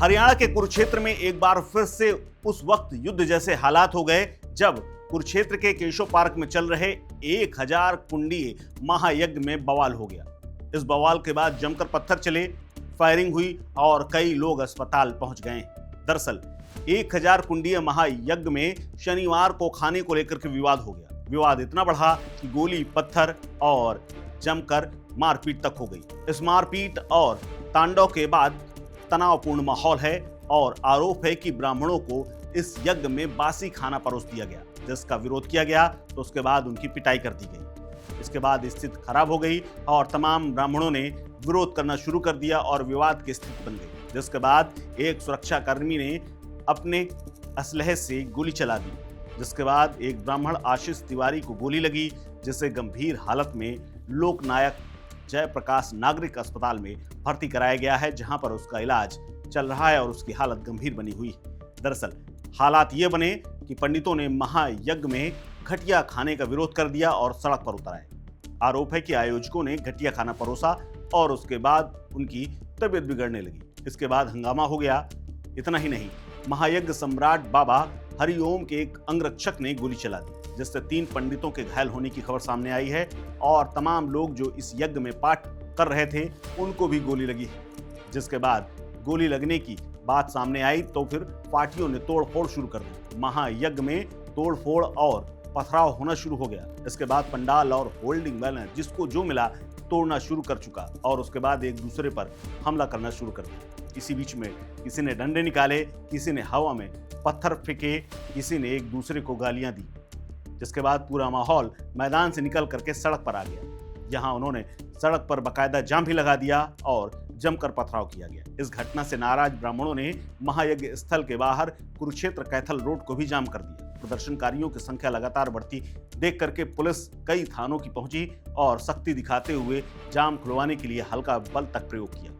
हरियाणा के कुरुक्षेत्र में एक बार फिर से उस वक्त युद्ध जैसे हालात हो गए जब कुरुक्षेत्र के केशव पार्क में चल रहे 1000 कुंडीय महायज्ञ में बवाल हो गया। इस बवाल के बाद जमकर पत्थर चले, फायरिंग हुई और कई लोग अस्पताल पहुंच गए। दरअसल 1000 कुंडीय महायज्ञ में शनिवार को खाने को लेकर के विवाद हो गया। विवाद इतना बढ़ा कि गोली, पत्थर और जमकर मारपीट तक हो गई। इस मारपीट और तांडव के बाद तनावपूर्ण माहौल है और आरोप है कि ब्राह्मणों को इस यज्ञ में बासी खाना परोस दिया गया, जिसका विरोध किया गया तो उसके बाद उनकी पिटाई कर दी गई। इसके बाद स्थिति खराब हो गई और तमाम ब्राह्मणों ने विरोध करना शुरू कर दिया और विवाद की स्थिति बन गई, जिसके बाद एक सुरक्षाकर्मी ने अपने असलहे से गोली चला दी, जिसके बाद एक ब्राह्मण आशीष तिवारी को गोली लगी, जिसे गंभीर हालत में लोकनायक जयप्रकाश नागरिक अस्पताल में भर्ती कराया गया है, जहां पर उसका इलाज चल रहा है और उसकी हालत गंभीर बनी हुई है। दरअसल हालात ये बने कि पंडितों ने महायज्ञ में घटिया खाने का विरोध कर दिया और सड़क पर उतर आए। आरोप है कि आयोजकों ने घटिया खाना परोसा और उसके बाद उनकी तबीयत बिगड़ने लगी। इसके बाद हंगामा हो गया। इतना ही नहीं, महायज्ञ सम्राट बाबा हरिओम के एक अंगरक्षक ने गोली चला दी, जिससे 3 पंडितों के घायल होने की खबर सामने आई है और तमाम लोग जो इस यज्ञ में पाठ कर रहे थे उनको भी गोली लगी है। जिसके बाद गोली लगने की बात सामने आई तो फिर पार्टियों ने तोड़फोड़ शुरू कर दी। महायज्ञ में तोड़फोड़ और पथराव होना शुरू हो गया। इसके बाद पंडाल और होल्डिंग बैनर जिसको जो मिला तोड़ना शुरू कर चुका और उसके बाद एक दूसरे पर हमला करना शुरू कर दिया। इसी बीच में किसी ने डंडे निकाले, किसी ने हवा में पत्थर फेंके, किसी ने एक दूसरे को गालियां दी, जिसके बाद पूरा माहौल मैदान से निकल करके सड़क पर आ गया। यहाँ उन्होंने सड़क पर बाकायदा जाम भी लगा दिया और जमकर पथराव किया गया। इस घटना से नाराज ब्राह्मणों ने महायज्ञ स्थल के बाहर कुरुक्षेत्र कैथल रोड को भी जाम कर दिया। प्रदर्शनकारियों की संख्या लगातार बढ़ती देख करके पुलिस कई थानों की पहुंची और सख्ती दिखाते हुए जाम खुलवाने के लिए हल्का बल तक प्रयोग किया।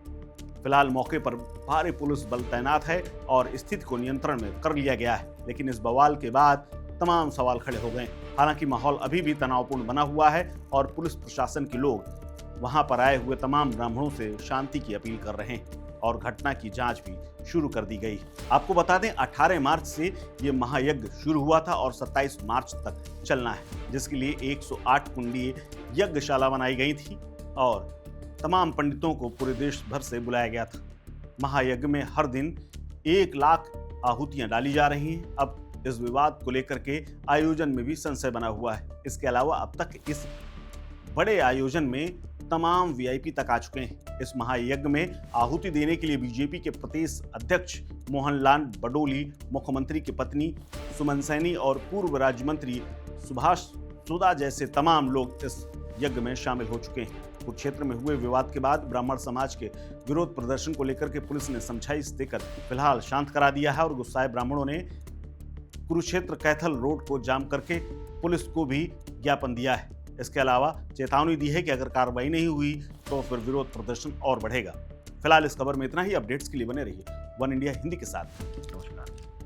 फिलहाल मौके पर भारी पुलिस बल तैनात है और स्थिति को नियंत्रण में कर लिया गया है, लेकिन इस बवाल के बाद तमाम सवाल खड़े हो गए। हालांकि माहौल अभी भी तनावपूर्ण बना हुआ है और पुलिस प्रशासन के लोग वहां पर आए हुए तमाम ब्राह्मणों से शांति की अपील कर रहे हैं और घटना की जांच भी शुरू कर दी गई। आपको बता दें 18 मार्च से ये महायज्ञ शुरू हुआ था और 27 मार्च तक चलना है, जिसके लिए 108 कुंडीय यज्ञशाला बनाई गई थी और तमाम पंडितों को पूरे देश भर से बुलाया गया था। महायज्ञ में हर दिन 1 लाख आहुतियां डाली जा रही हैं। अब इस विवाद को लेकर के आयोजन में भी संशय बना हुआ है। इसके अलावा अब तक इस बड़े आयोजन में तमाम वीआईपी तक आ चुके हैं। इस महायज्ञ में आहुति देने के लिए बीजेपी के प्रदेश अध्यक्ष मोहनलाल बडोली, मुख्यमंत्री की पत्नी सुमन सैनी और पूर्व राज्य मंत्री सुभाष सुदा जैसे तमाम लोग इस यज्ञ में शामिल हो चुके हैं। कुरुक्षेत्र में हुए विवाद के बाद ब्राह्मण समाज के विरोध प्रदर्शन को लेकर के पुलिस ने समझाइश देकर फिलहाल शांत करा दिया है और गुस्साए ब्राह्मणों ने कुरुक्षेत्र कैथल रोड को जाम करके पुलिस को भी ज्ञापन दिया है। इसके अलावा चेतावनी दी है कि अगर कार्रवाई नहीं हुई तो फिर विरोध प्रदर्शन और बढ़ेगा। फिलहाल इस खबर में इतना ही। अपडेट्स के लिए बने रहिए वन इंडिया हिंदी के साथ। नमस्कार।